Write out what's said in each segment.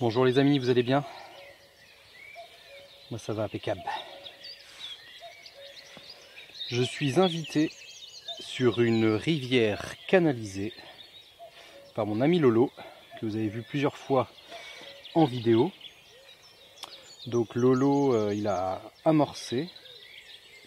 Bonjour les amis, vous allez bien? Moi ça va impeccable. Je suis invité sur une rivière canalisée par mon ami Lolo, que vous avez vu plusieurs fois en vidéo. Donc Lolo, il a amorcé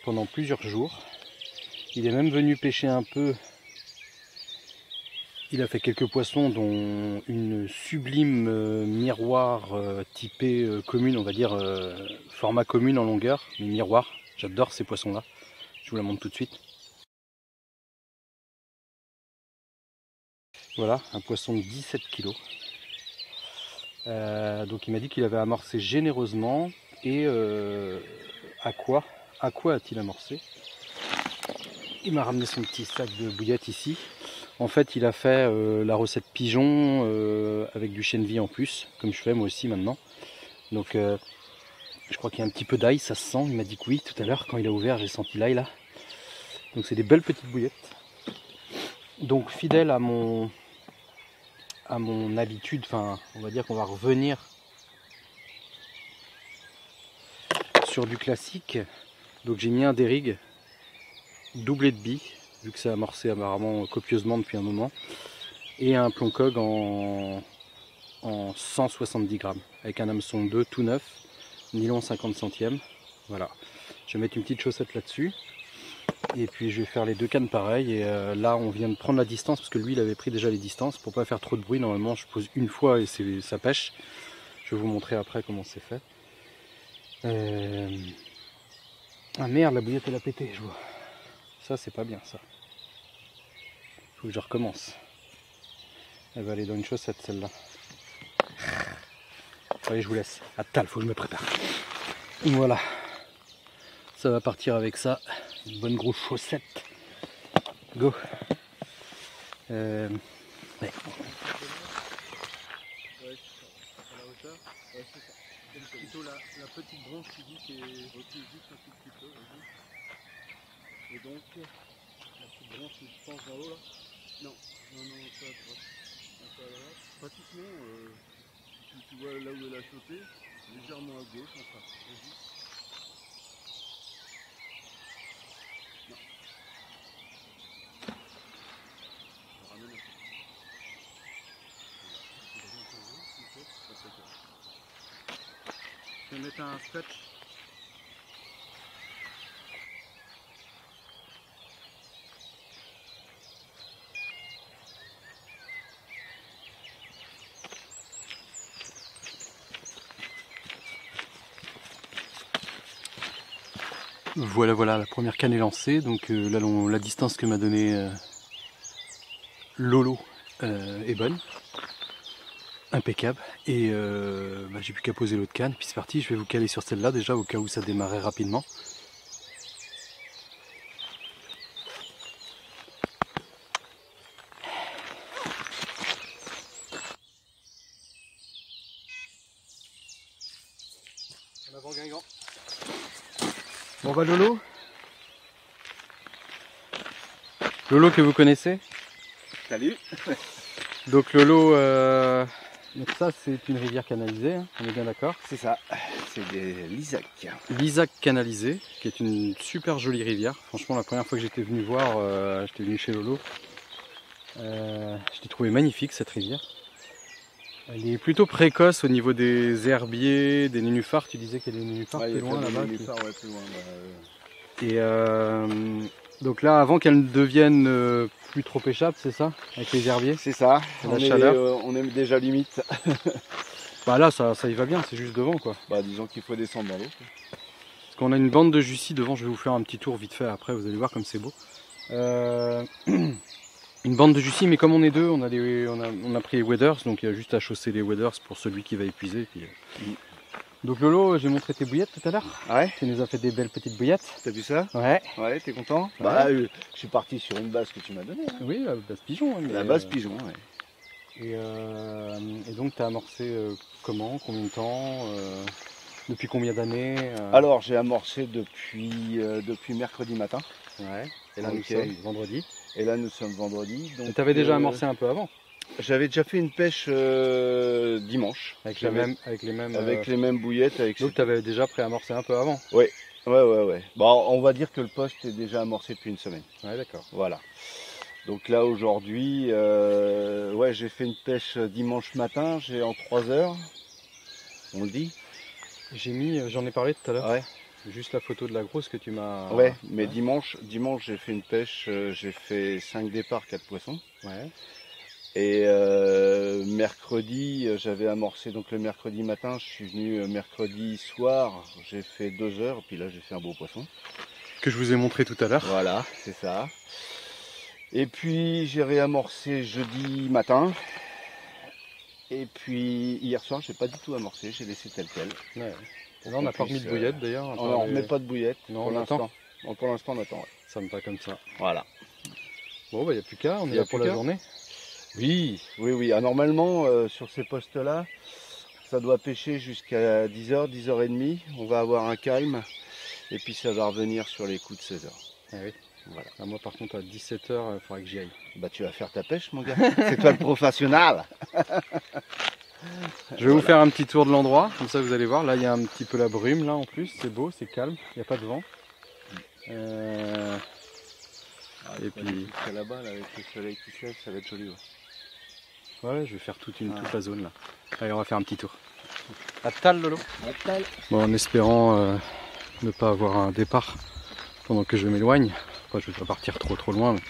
pendant plusieurs jours. Il est même venu pêcher un peu. Il a fait quelques poissons, dont une sublime miroir typée commune, on va dire format commune en longueur, mais miroir. J'adore ces poissons-là. Je vous la montre tout de suite. Voilà, un poisson de 17 kg. Donc il m'a dit qu'il avait amorcé généreusement. Et à quoi a-t-il amorcé? Il m'a ramené son petit sac de bouillettes ici. En fait, il a fait la recette pigeon avec du chènevis en plus, comme je fais moi aussi maintenant. Donc, je crois qu'il y a un petit peu d'ail, ça se sent. Il m'a dit que oui tout à l'heure, quand il a ouvert, j'ai senti l'ail là. Donc, c'est des belles petites bouillettes. Donc, fidèle à mon habitude, enfin, on va dire qu'on va revenir sur du classique. Donc, j'ai mis un dérigue doublé de billes, vu que ça a amorcé apparemment copieusement depuis un moment, et un plomb-cog en 170 grammes, avec un hameçon 2 tout neuf, nylon 50 centièmes. Voilà, je vais mettre une petite chaussette là-dessus, et puis je vais faire les deux cannes pareil. Et là on vient de prendre la distance, parce que lui il avait pris déjà les distances, pour pas faire trop de bruit. Normalement je pose une fois et ça pêche. Je vais vous montrer après comment c'est fait. Ah merde, la bouillette elle a pété, je vois. Ça c'est pas bien ça. Faut que je recommence. Elle va aller dans une chaussette celle-là. Allez, je vous laisse. À tal, faut que je me prépare. Voilà. Ça va partir avec ça. Une bonne grosse chaussette. Go. Ouais. Plutôt la petite branche qui dit qui est recule juste un tout petit peu. Et donc, la petite branche qui se penche vers l'eau là. Non, ça à droite. Pratiquement, tu vois là où elle a sauté, légèrement à gauche, enfin. Vas-y. Non. Je ramène un peu. Je vais mettre un stretch. Voilà, la première canne est lancée. Donc là, la distance que m'a donné Lolo est bonne. Impeccable. Et j'ai plus qu'à poser l'autre canne. Puis c'est parti, je vais vous caler sur celle-là déjà, au cas où ça démarrait rapidement. En avant Guingamp. Bon bah Lolo que vous connaissez. Salut. Donc Lolo, donc ça c'est une rivière canalisée, hein, on est bien d'accord. C'est ça, c'est des Lisac. Lisac canalisée, qui est une super jolie rivière. Franchement, la première fois que j'étais venu voir, j'étais venu chez Lolo. Je l'ai trouvé magnifique cette rivière. Elle est plutôt précoce au niveau des herbiers, des nénuphars. Tu disais qu'il y a des nénuphars plus loin là-bas. Plus loin. Et donc là, avant qu'elle ne devienne plus trop pêchable, c'est ça? Avec les herbiers? C'est ça, la chaleur. on est déjà limite. Bah là, ça y va bien, c'est juste devant quoi. Bah disons qu'il faut descendre dans l'eau. Parce qu'on a une bande de Jussie devant, je vais vous faire un petit tour vite fait après, vous allez voir comme c'est beau. Une bande de Jussie, mais comme on est deux, on a pris les waders, donc il y a juste à chausser les waders pour celui qui va épuiser. Puis, Donc Lolo, j'ai montré tes bouillettes tout à l'heure. Ouais. Tu nous as fait des belles petites bouillettes. T'as vu ça? Ouais. Ouais, t'es content? Ouais. Bah je suis parti sur une base que tu m'as donnée. Hein. Oui, la base pigeon. Mais la base pigeon, ouais. Et donc tu as amorcé comment? Combien de temps? Depuis combien d'années? Alors j'ai amorcé depuis mercredi matin. Ouais. Et là nous sommes vendredi. Et là nous sommes vendredi. Donc tu avais déjà amorcé un peu avant? J'avais déjà fait une pêche dimanche. Avec les mêmes bouillettes. Donc tu avais déjà préamorcé un peu avant. Ouais. Bon, on va dire que le poste est déjà amorcé depuis une semaine. Ouais, d'accord. Voilà. Donc là aujourd'hui, ouais, j'ai fait une pêche dimanche matin, j'ai en 3 heures. On le dit. J'en ai parlé tout à l'heure. Ouais. Juste la photo de la grosse que tu m'as... Ouais, mais dimanche j'ai fait une pêche, j'ai fait 5 départs, 4 poissons. Ouais. Et mercredi, j'avais amorcé donc le mercredi matin, je suis venu mercredi soir, j'ai fait 2 heures, puis là j'ai fait un beau poisson. Que je vous ai montré tout à l'heure. Voilà, c'est ça. Et puis j'ai réamorcé jeudi matin. Et puis hier soir, j'ai pas du tout amorcé, j'ai laissé tel quel. Ouais. Là, on n'a pas remis de bouillette d'ailleurs. On ne remet pas de bouillette non, pour l'instant. Pour l'instant, on attend. Ouais. Ça me va comme ça. Voilà. Bon, bah, il n'y a plus qu'à, on est là pour la journée. Oui. Ah, normalement, sur ces postes-là, ça doit pêcher jusqu'à 10h, 10h30. On va avoir un calme. Et puis ça va revenir sur les coups de 16h. Ah oui. Voilà. Ah, moi, par contre, à 17h, il faudra que j'y aille. Bah, tu vas faire ta pêche, mon gars. C'est toi le professionnel. Je vais vous faire un petit tour de l'endroit, comme ça vous allez voir. Là, il y a un petit peu la brume, là en plus. C'est beau, c'est calme, il n'y a pas de vent. Et puis là-bas, là, avec le soleil qui se lève, ça va être joli. Ouais, je vais faire toute la zone là. Allez, on va faire un petit tour. À Tal, Lolo. Bon, en espérant ne pas avoir un départ pendant que je m'éloigne. Enfin, je ne vais pas partir trop loin. Mais...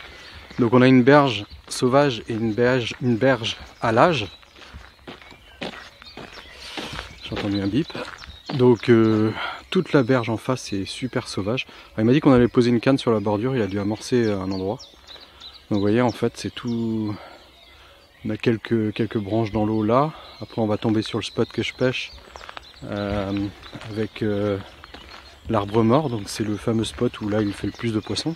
Donc on a une berge sauvage et une berge à l'âge. J'ai entendu un bip. Donc toute la berge en face est super sauvage. Alors, il m'a dit qu'on allait poser une canne sur la bordure, il a dû amorcer un endroit. Donc vous voyez, en fait c'est tout... On a quelques branches dans l'eau là. Après on va tomber sur le spot que je pêche avec l'arbre mort. Donc c'est le fameux spot où là il fait le plus de poissons.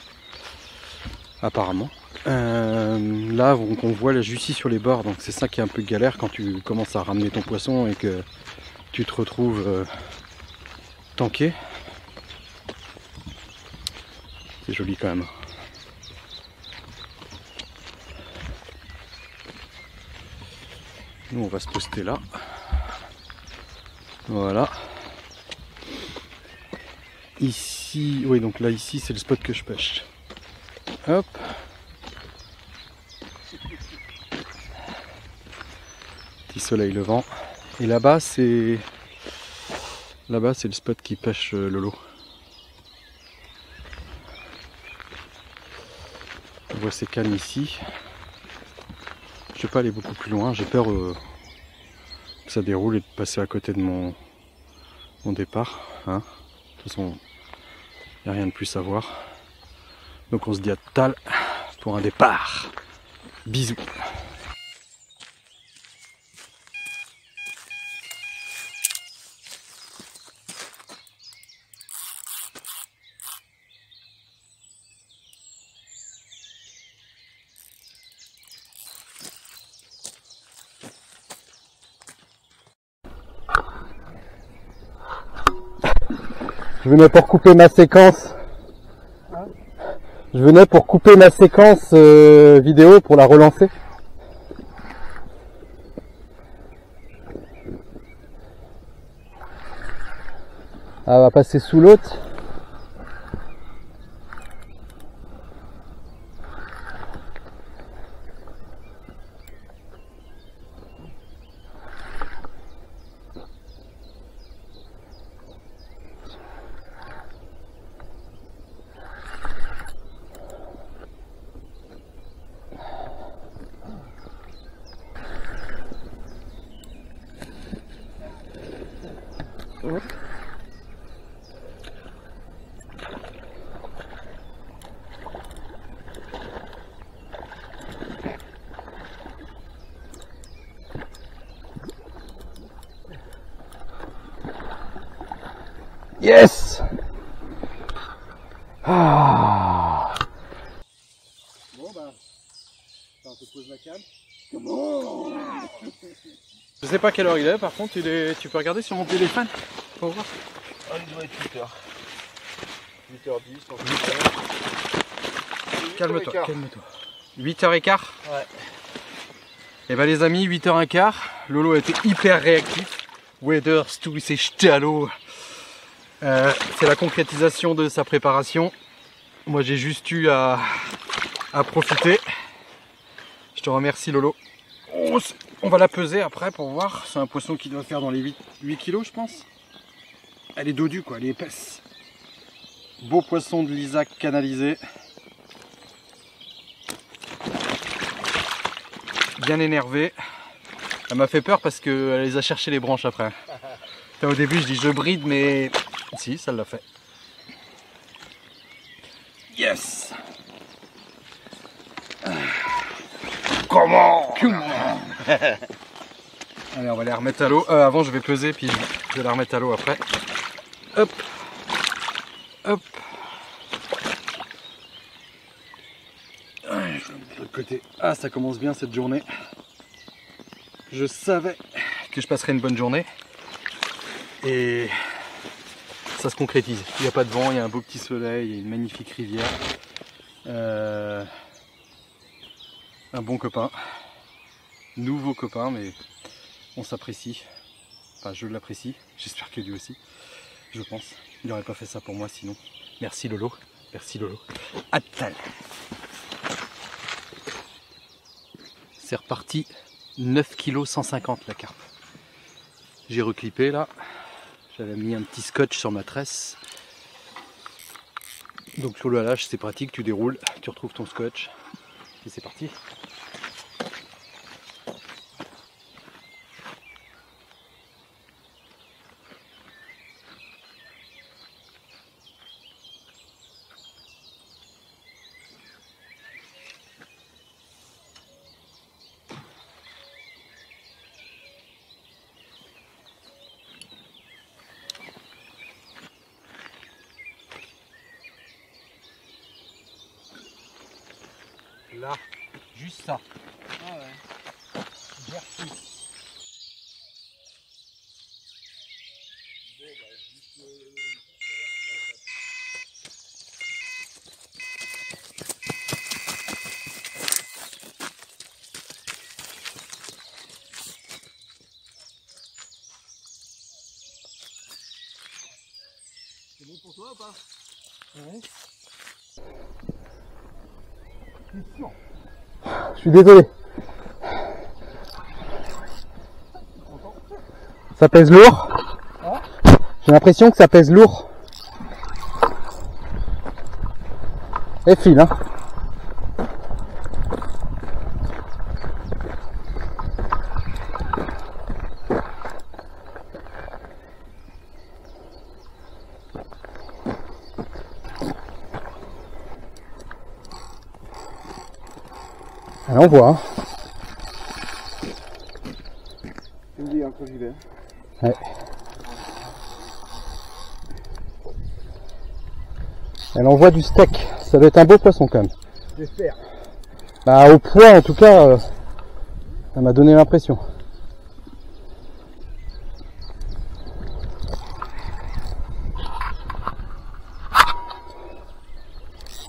Apparemment. Là on voit la jussie sur les bords. Donc c'est ça qui est un peu galère quand tu commences à ramener ton poisson et que tu te retrouves tanké. C'est joli quand même. Nous on va se poster là. Voilà. Ici, oui donc là ici c'est le spot que je pêche. Hop. Petit soleil levant. Et là-bas c'est le spot qui pêche Lolo. On voit ces cannes ici. Je vais pas aller beaucoup plus loin, j'ai peur que ça déroule et de passer à côté de mon départ. Hein. De toute façon, il n'y a rien de plus à voir. Donc on se dit à Tal pour un départ. Bisous. Je venais pour couper ma séquence. Je venais pour couper ma séquence vidéo pour la relancer. Elle va passer sous l'autre. Yes! Ah. Bon bah, on te pose la cam. Je sais pas quelle heure il est, par contre tu peux regarder sur mon téléphone pour voir. Ah, il doit être 8h. 8h10, 8h. Calme-toi. 8h15. Ouais. Et bah les amis, 8h15, Lolo a été hyper réactif. Waders, tout, il s'est jeté à l'eau. C'est la concrétisation de sa préparation. Moi j'ai juste eu à profiter. Je te remercie Lolo. On va la peser après pour voir. C'est un poisson qui doit faire dans les 8 kilos je pense. Elle est dodue quoi, elle est épaisse. Beau poisson de l'Isaac canalisé. Bien énervé. Elle m'a fait peur parce qu'elle les a cherché les branches après. Au début je dis je bride mais si ça l'a fait. Yes. Comment Allez on va les remettre à l'eau. Avant je vais peser puis je vais la remettre à l'eau après. Hop. Hop. Je vais mettre de l'autre côté. Ah ça commence bien cette journée. Je savais que je passerais une bonne journée. Et ça se concrétise. Il n'y a pas de vent, il y a un beau petit soleil, il y a une magnifique rivière. Un bon copain. Nouveau copain, mais on s'apprécie. Enfin, je l'apprécie. J'espère que lui aussi. Je pense. Il n'aurait pas fait ça pour moi sinon. Merci Lolo. Merci Lolo. À tout à l'heure. C'est reparti. 9 kg 150 la carpe. J'ai reclippé là. J'avais mis un petit scotch sur ma tresse. Donc sur le halage c'est pratique, tu déroules, tu retrouves ton scotch. Et c'est parti. Là, juste ça. Ah ouais. Merci. C'est bon pour toi ou pas? Ouais. Je suis désolé. Ça pèse lourd. J'ai l'impression que ça pèse lourd. Et file, hein. Allez, on voit. Hein. Tu me dis quand j'y vais. Ouais. Elle envoie du steak. Ça doit être un beau poisson quand même. J'espère. Bah au poids en tout cas, ça m'a donné l'impression.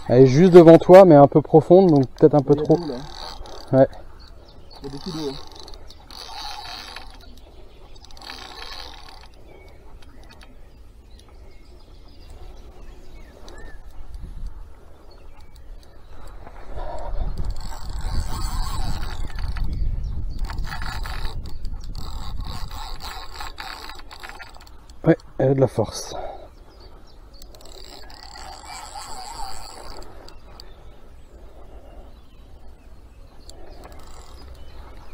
Elle est juste devant toi mais un peu profonde donc peut-être un peu trop. D'eau, ouais. Il y a beaucoup d'eau. Ouais, elle a de la force.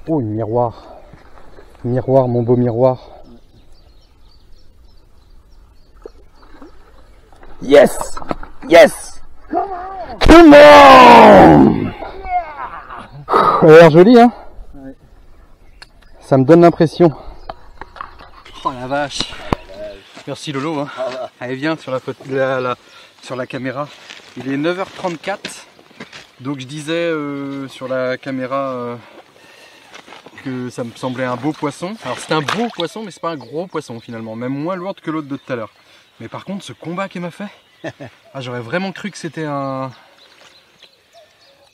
Oh, une miroir. Miroir, mon beau miroir. Yes! Yes! Come on! Elle a l'air jolie, hein? Ouais. Ça me donne l'impression. Oh la vache! Merci Lolo, hein. Allez, viens sur sur la caméra. Il est 9h34. Donc je disais sur la caméra que ça me semblait un beau poisson. Alors c'est un beau poisson mais c'est pas un gros poisson finalement, même moins lourd que l'autre de tout à l'heure. Mais par contre ce combat qu'il m'a fait, j'aurais vraiment cru que c'était un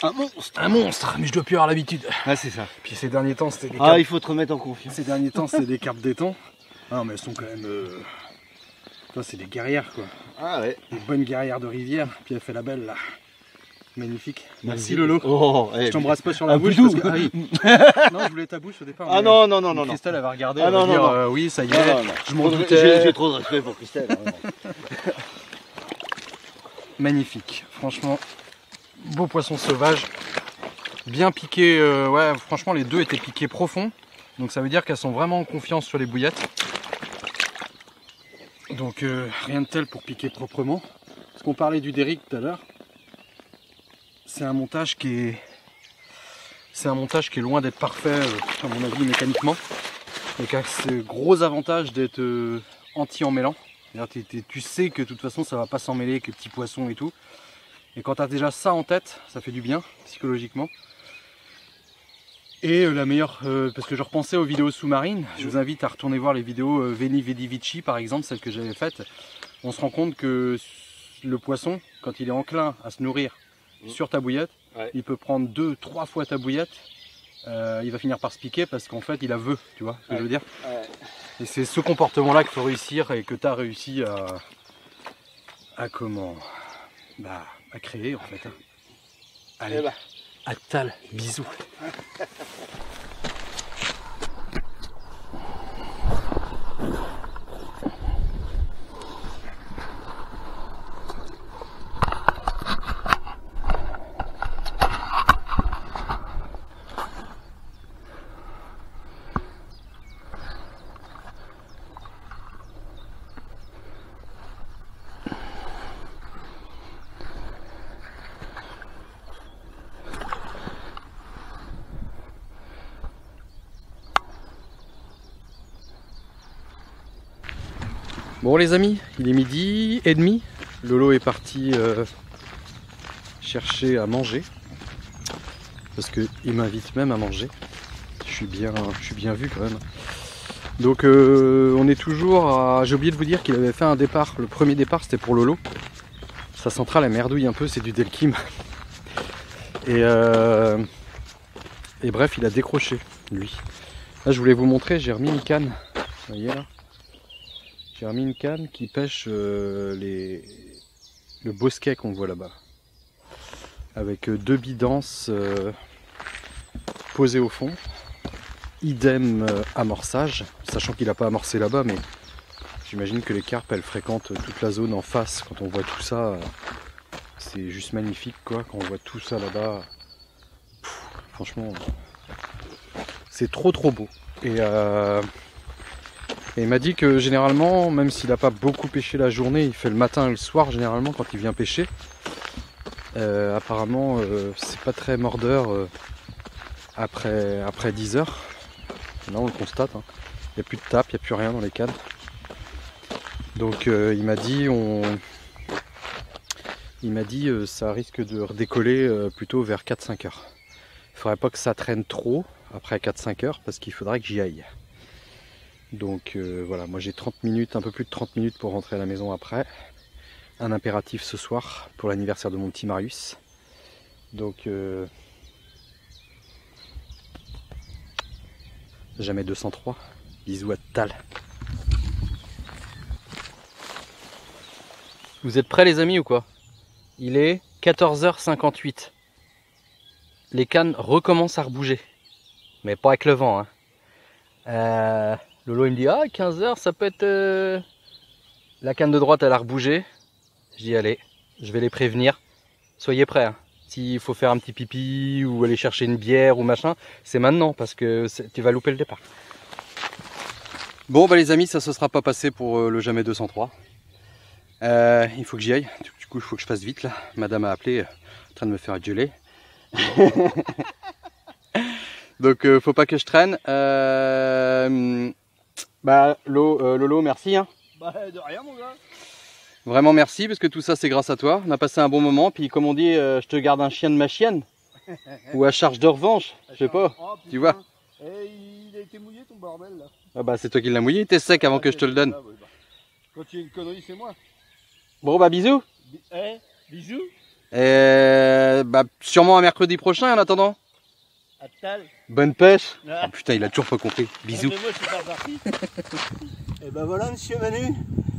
Un monstre, mais je dois plus avoir l'habitude. Ah, c'est ça. Puis ces derniers temps, c'était des Ah, il faut te remettre en confiance. Ces derniers temps, c'est des carpes d'étang. Non, mais elles sont quand même... Toi, c'est des guerrières, quoi. Ah ouais. Des bonnes guerrières de rivière. Puis elle fait la belle, là. Magnifique. Merci Lolo. Oh, je t'embrasse pas sur la bouche parce que... Ah oui. Non, je voulais ta bouche au départ. Ah non, non, non, non. Christelle, elle va regarder, ah, elle va non, dire non. oui, ça y est, non, non. je m'en doutais. J'ai trop de respect pour Christelle. Magnifique. Franchement, beau poisson sauvage. Bien piqué. Ouais, franchement, les deux étaient piqués profond. Donc ça veut dire qu'elles sont vraiment en confiance sur les bouillettes. Donc rien de tel pour piquer proprement. Parce qu'on parlait du derrick tout à l'heure. C'est un montage qui est loin d'être parfait, à mon avis, mécaniquement. Donc a ce gros avantage d'être anti-emmêlant. Tu sais que de toute façon ça va pas s'emmêler avec les petits poissons et tout. Et quand tu as déjà ça en tête, ça fait du bien psychologiquement. Et la meilleure, parce que je repensais aux vidéos sous-marines, je vous invite à retourner voir les vidéos Veni Vidi Vici par exemple, celles que j'avais faites. On se rend compte que le poisson, quand il est enclin à se nourrir sur ta bouillette, il peut prendre 2-3 fois ta bouillette, il va finir par se piquer parce qu'en fait il a vœu, tu vois ce que je veux dire. Et c'est ce comportement là qu'il faut réussir et que tu as réussi à comment, bah, à créer en fait. Allez, à tal, bisous. Bon les amis, il est 12h30, Lolo est parti chercher à manger, parce qu'il m'invite même à manger, je suis bien vu quand même. Donc on est toujours à... J'ai oublié de vous dire qu'il avait fait un départ, le premier départ c'était pour Lolo, sa centrale elle merdouille un peu, c'est du Delkim, et bref il a décroché lui. Là je voulais vous montrer, j'ai remis une canne, vous voyez là. J'ai remis une canne qui pêche le bosquet qu'on voit là-bas. Avec 2 bidances posées au fond. Idem amorçage, sachant qu'il n'a pas amorcé là-bas, mais j'imagine que les carpes elles fréquentent toute la zone en face. Quand on voit tout ça, c'est juste magnifique quoi. Quand on voit tout ça là-bas, franchement, c'est trop beau. Et il m'a dit que généralement, même s'il n'a pas beaucoup pêché la journée, il fait le matin et le soir généralement quand il vient pêcher. Apparemment, c'est pas très mordeur après 10 heures. Là, on le constate. Hein. Il n'y a plus de tape, il n'y a plus rien dans les cannes. Donc, il m'a dit, ça risque de redécoller plutôt vers 4-5 heures. Il ne faudrait pas que ça traîne trop après 4-5 heures parce qu'il faudrait que j'y aille. Donc voilà, moi j'ai 30 minutes, un peu plus de 30 minutes pour rentrer à la maison après. Un impératif ce soir pour l'anniversaire de mon petit Marius. Donc jamais 203. Bisous à Tal. Vous êtes prêts les amis ou quoi? Il est 14h58. Les cannes recommencent à rebouger. Mais pas avec le vent. Hein. Lolo il me dit ah 15h ça peut être la canne de droite elle a rebougé. Je dis allez, je vais les prévenir. Soyez prêts. Hein. S'il faut faire un petit pipi ou aller chercher une bière ou machin, c'est maintenant parce que tu vas louper le départ. Bon bah les amis, ça se sera pas passé pour le jamais 203. Il faut que j'y aille. Du coup il faut que je fasse vite là. Madame a appelé, en train de me faire gueuler. Donc faut pas que je traîne. Bah Lolo, merci. Hein. Bah de rien mon gars. Vraiment merci parce que tout ça c'est grâce à toi. On a passé un bon moment. Puis comme on dit, je te garde un chien de ma chienne. Ou à charge de revanche, je sais pas. Oh, tu vois. Et il a été mouillé ton bordel là. Ah bah c'est toi qui l'as mouillé, t'es sec avant que je te le donne. Quand il y a une connerie c'est moi. Bon bah bisous. Bisous. Bah, sûrement un mercredi prochain en attendant. À tal. Bonne pêche. Ah. Oh putain, il a toujours pas compris. Bisous. Mais moi, je suis pas parti. Et ben voilà, monsieur Manu,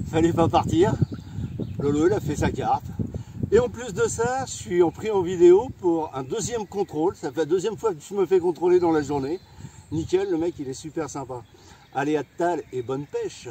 fallait pas partir. Lolo, il a fait sa carte. Et en plus de ça, je suis pris en vidéo pour un deuxième contrôle. Ça fait la deuxième fois que je me fais contrôler dans la journée. Nickel, le mec, il est super sympa. Allez, à tal et bonne pêche.